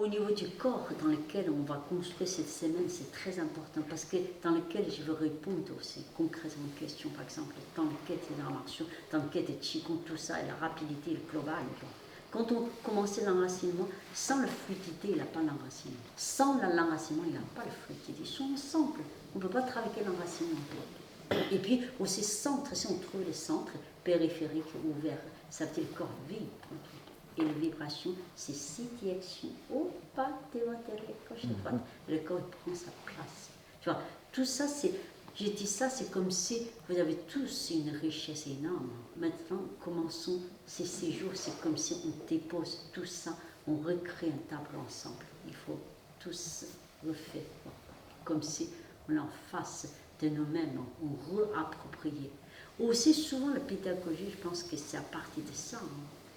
au niveau du corps dans lequel on va construire cette semaine, c'est très important parce que dans lequel je veux répondre aussi concrètement aux questions, par exemple, dans lequel c'est dans l'action, dans lequel c'est Qigong, tout ça, et la rapidité, le global. Quand on commençait l'enracinement, sans la fluidité, il n'a pas l'enracinement. Sans l'enracinement, il n'a pas la fluidité. Ils sont ensemble. On ne peut pas travailler l'enracinement. Et puis, aussi centre, si on trouve les centres périphériques ouverts, ça veut dire le corps vibre. Et la vibration, c'est cette direction. Oh, pas gauche, droite. Le corps prend sa place. Tu vois, tout ça, c'est. J'ai dit ça, c'est comme si vous avez tous une richesse énorme. Maintenant, commençons ces séjours, c'est comme si on dépose tout ça, on recrée un tableau ensemble. Il faut tous refaire, comme si on en face de nous-mêmes, on réapproprie. Aussi souvent, la pédagogie, je pense que c'est à partir de ça.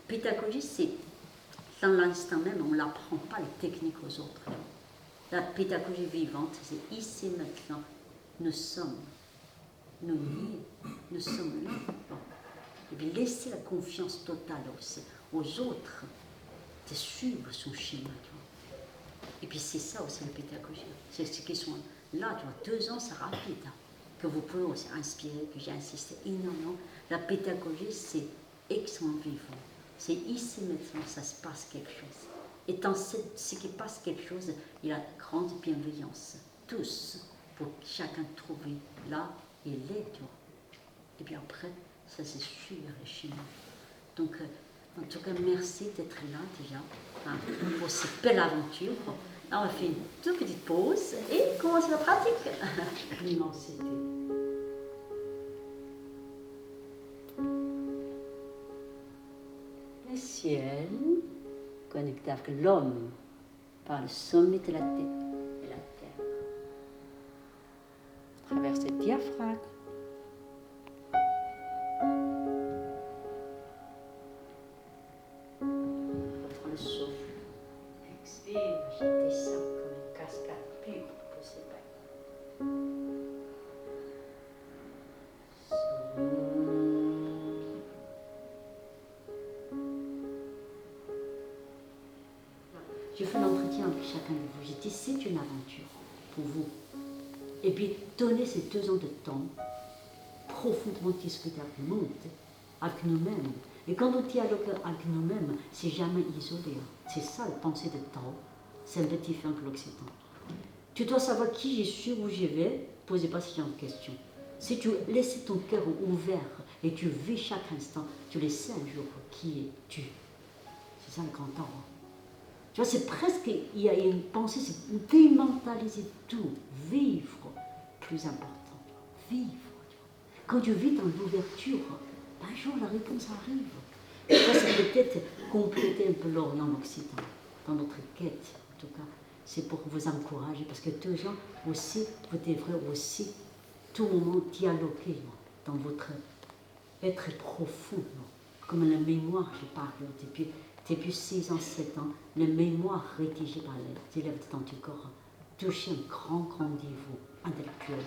Pédagogie, c'est dans l'instant même, on n'apprend pas les techniques aux autres. La pédagogie vivante, c'est ici maintenant. Nous sommes, nous liés, nous sommes là. Et puis laisser la confiance totale aussi aux autres de suivre son schéma. Et puis c'est ça aussi la pédagogie. C'est ceux qui sont là, 2 ans, c'est rapide. Que vous pouvez aussi inspirer, que j'ai insisté énormément. La pédagogie, c'est extrêmement vivant. C'est ici maintenant, ça se passe quelque chose. Et dans ce qui passe quelque chose, il y a grande bienveillance. Tous, pour chacun trouver là il est. Et puis après, ça c'est sûr et chez nous. Donc, en tout cas, merci d'être là déjà pour cette belle aventure. Là, on fait une toute petite pause et commence la pratique. L'immensité. Le ciel connecté avec l'homme par le sommet de la tête et la terre. À travers ce diaphragme. Reprends le souffle. Expire, je descends comme une cascade pure pour ses bains. Je fais l'entretien avec chacun de vous. J'ai dit, c'est une aventure pour vous. Et puis, donnez ces 2 ans de temps, profondément discuter avec le monde, avec nous-mêmes. Et quand on dialogue avec nous-mêmes, c'est jamais isolé. C'est ça la pensée de Tao. C'est un peu différent que l'Occident. Tu dois savoir qui je suis, où je vais, posez pas ce genre de questions. Si tu laisses ton cœur ouvert et tu vis chaque instant, tu le sais un jour qui es-tu. C'est ça le grand temps. Tu vois, c'est presque, il y a une pensée, c'est démentaliser tout, vivre, plus important, vivre. Quand tu vis dans l'ouverture, un jour la réponse arrive. Ça, c'est peut-être compléter un peu l'Orient Occident, dans notre quête, en tout cas. C'est pour vous encourager, parce que 2 ans aussi, vous devrez aussi tout moment dialoguer dans votre être profond, comme la mémoire, j'ai parlé depuis 6 ans, 7 ans, la mémoire rédigée par les élèves de Tantikora touche un grand niveau intellectuel,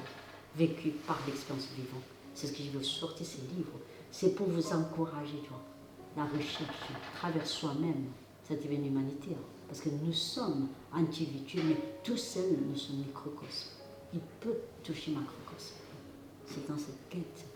vécu par l'expérience vivante. C'est ce que je veux sortir ces livres. C'est pour vous encourager, la recherche à travers soi-même, cette divine humanité. Parce que nous sommes individuels, mais tout seuls, nous sommes microcosmes. Il peut toucher macrocosme. C'est dans cette quête.